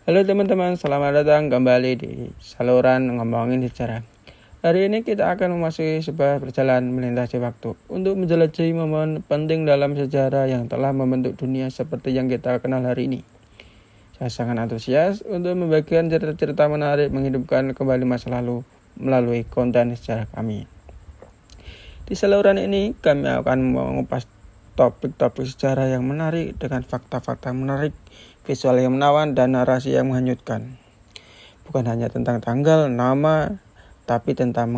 Halo teman-teman, selamat datang kembali di saluran ngomongin sejarah. Hari ini kita akan memasuki sebuah perjalanan melintasi waktu untuk menjelajahi momen penting dalam sejarah yang telah membentuk dunia seperti yang kita kenal hari ini. Saya sangat antusias untuk membagikan cerita-cerita menarik menghidupkan kembali masa lalu melalui konten sejarah kami. Di saluran ini kami akan mengupas topik-topik sejarah yang menarik dengan fakta-fakta menarik, visual yang menawan, dan narasi yang menghanyutkan. Bukan hanya tentang tanggal, nama, tapi tentang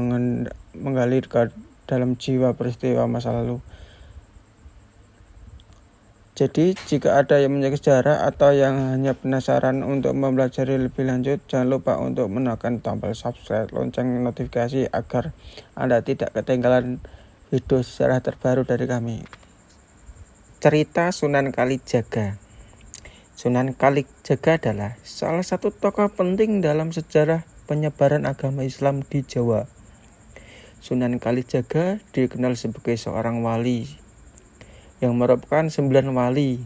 menggali ke dalam jiwa peristiwa masa lalu. Jadi, jika ada yang menyukai sejarah atau yang hanya penasaran untuk mempelajari lebih lanjut, jangan lupa untuk menekan tombol subscribe, lonceng notifikasi agar Anda tidak ketinggalan video sejarah terbaru dari kami. Cerita Sunan Kalijaga. Sunan Kalijaga adalah salah satu tokoh penting dalam sejarah penyebaran agama Islam di Jawa. Sunan Kalijaga dikenal sebagai seorang wali yang merupakan 9 wali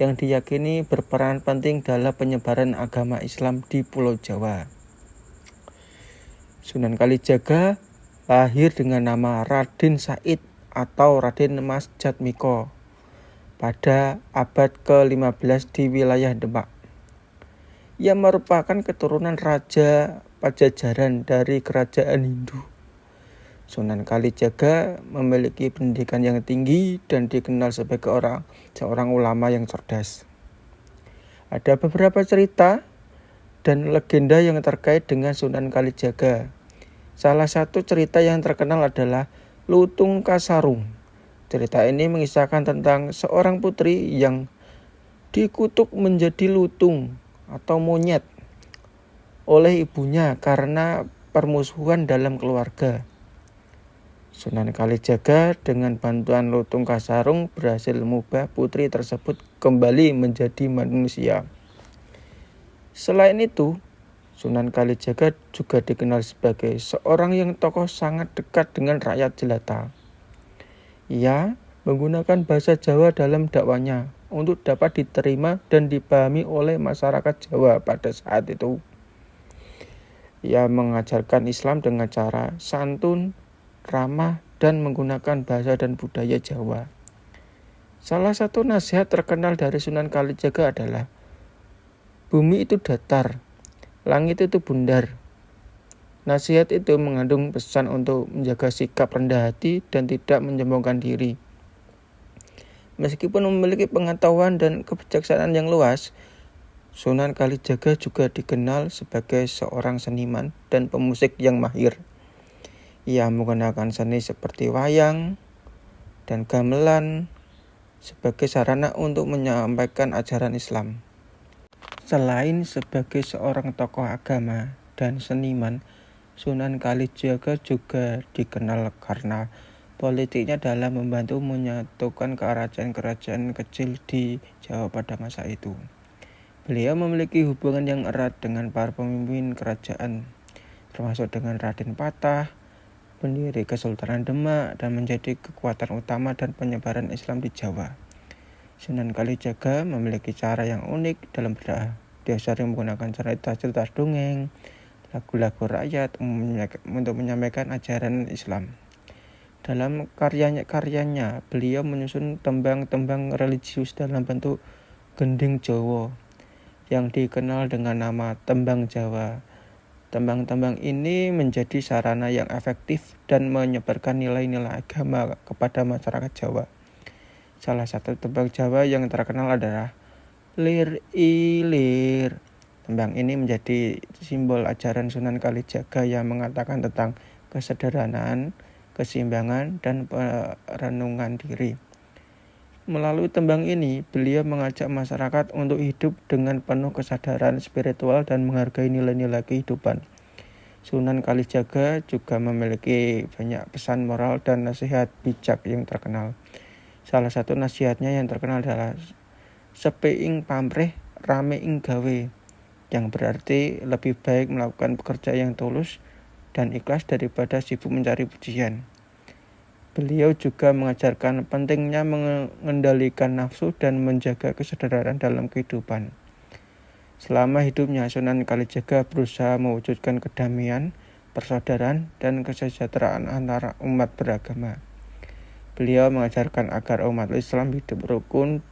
yang diyakini berperan penting dalam penyebaran agama Islam di Pulau Jawa. Sunan Kalijaga lahir dengan nama Raden Said atau Raden Mas Jatmiko pada abad ke-15 di wilayah Demak. Ia merupakan keturunan Raja Pajajaran dari Kerajaan Hindu. Sunan Kalijaga memiliki pendidikan yang tinggi dan dikenal sebagai seorang ulama yang cerdas. Ada beberapa cerita dan legenda yang terkait dengan Sunan Kalijaga. Salah satu cerita yang terkenal adalah Lutung Kasarung. Cerita ini mengisahkan tentang seorang putri yang dikutuk menjadi lutung atau monyet oleh ibunya karena permusuhan dalam keluarga. Sunan Kalijaga dengan bantuan Lutung Kasarung berhasil mengubah putri tersebut kembali menjadi manusia. Selain itu, Sunan Kalijaga juga dikenal sebagai seorang yang tokoh sangat dekat dengan rakyat jelata. Ia menggunakan bahasa Jawa dalam dakwanya untuk dapat diterima dan dipahami oleh masyarakat Jawa pada saat itu. Ia mengajarkan Islam dengan cara santun, ramah, dan menggunakan bahasa dan budaya Jawa. Salah satu nasihat terkenal dari Sunan Kalijaga adalah bumi itu datar, langit itu bundar. Nasihat itu mengandung pesan untuk menjaga sikap rendah hati dan tidak menyombongkan diri. Meskipun memiliki pengetahuan dan kebijaksanaan yang luas, Sunan Kalijaga juga dikenal sebagai seorang seniman dan pemusik yang mahir. Ia menggunakan seni seperti wayang dan gamelan sebagai sarana untuk menyampaikan ajaran Islam. Selain sebagai seorang tokoh agama dan seniman, Sunan Kalijaga juga dikenal karena politiknya dalam membantu menyatukan kerajaan-kerajaan kecil di Jawa pada masa itu. Beliau memiliki hubungan yang erat dengan para pemimpin kerajaan, termasuk dengan Raden Patah, pendiri Kesultanan Demak, dan menjadi kekuatan utama dan penyebaran Islam di Jawa. Sunan Kalijaga memiliki cara yang unik dalam berdakwah. Dia sering menggunakan cerita-cerita dongeng, lagu-lagu rakyat untuk menyampaikan ajaran Islam. Dalam karyanya, beliau menyusun tembang-tembang religius dalam bentuk gending Jawa yang dikenal dengan nama tembang Jawa. Tembang-tembang ini menjadi sarana yang efektif dan menyebarkan nilai-nilai agama kepada masyarakat Jawa. Salah satu tembang Jawa yang terkenal adalah Lir Ilir. Tembang ini menjadi simbol ajaran Sunan Kalijaga yang mengatakan tentang kesederhanaan, keseimbangan, dan perenungan diri. Melalui tembang ini, beliau mengajak masyarakat untuk hidup dengan penuh kesadaran spiritual dan menghargai nilai-nilai kehidupan. Sunan Kalijaga juga memiliki banyak pesan moral dan nasihat bijak yang terkenal. Salah satu nasihatnya yang terkenal adalah sepi ing pamrih, rame ing gawe, yang berarti lebih baik melakukan pekerjaan yang tulus dan ikhlas daripada sibuk mencari pujian. Beliau juga mengajarkan pentingnya mengendalikan nafsu dan menjaga kesadaran dalam kehidupan. Selama hidupnya, Sunan Kalijaga berusaha mewujudkan kedamaian, persaudaraan, dan kesejahteraan antara umat beragama. Beliau mengajarkan agar umat Islam hidup rukun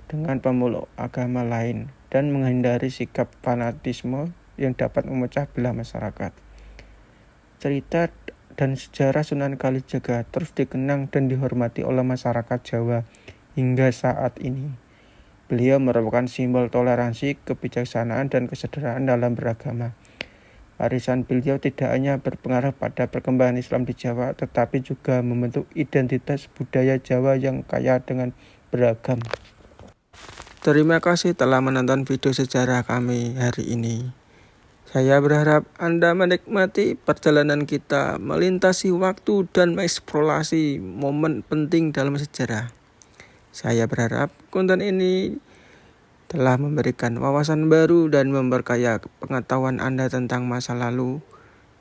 dengan pemeluk agama lain dan menghindari sikap fanatisme yang dapat memecah belah masyarakat. Cerita dan sejarah Sunan Kalijaga terus dikenang dan dihormati oleh masyarakat Jawa hingga saat ini. Beliau merupakan simbol toleransi, kebijaksanaan, dan kesederhanaan dalam beragama. Warisan beliau tidak hanya berpengaruh pada perkembangan Islam di Jawa, tetapi juga membentuk identitas budaya Jawa yang kaya dengan beragam. Terima kasih telah menonton video sejarah kami hari ini. Saya berharap Anda menikmati perjalanan kita melintasi waktu dan mengeksplorasi momen penting dalam sejarah. Saya berharap konten ini telah memberikan wawasan baru dan memperkaya pengetahuan Anda tentang masa lalu.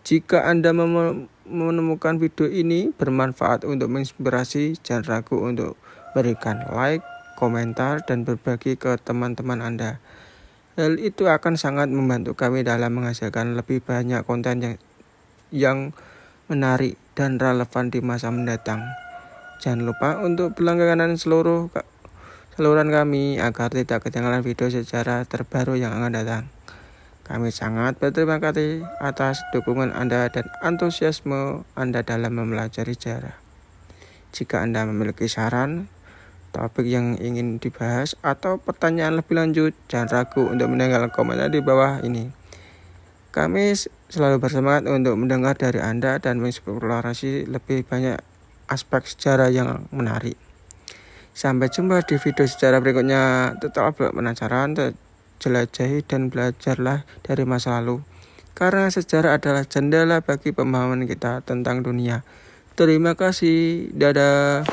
Jika Anda menemukan video ini bermanfaat untuk menginspirasi, jangan ragu untuk berikan like, komentar, dan berbagi ke teman-teman Anda. Hal itu akan sangat membantu kami dalam menghasilkan lebih banyak konten yang menarik dan relevan di masa mendatang. Jangan lupa untuk berlangganan saluran kami agar tidak ketinggalan video sejarah terbaru yang akan datang. Kami sangat berterima kasih atas dukungan Anda dan antusiasme Anda dalam mempelajari sejarah. Jika Anda memiliki saran, topik yang ingin dibahas, atau pertanyaan lebih lanjut, jangan ragu untuk meninggalkan komentar di bawah ini. Kami selalu bersemangat untuk mendengar dari Anda dan mengeksplorasi lebih banyak aspek sejarah yang menarik. Sampai jumpa di video sejarah berikutnya. Tetap penasaran, jelajahi dan belajarlah dari masa lalu. Karena sejarah adalah jendela bagi pemahaman kita tentang dunia. Terima kasih. Dadah.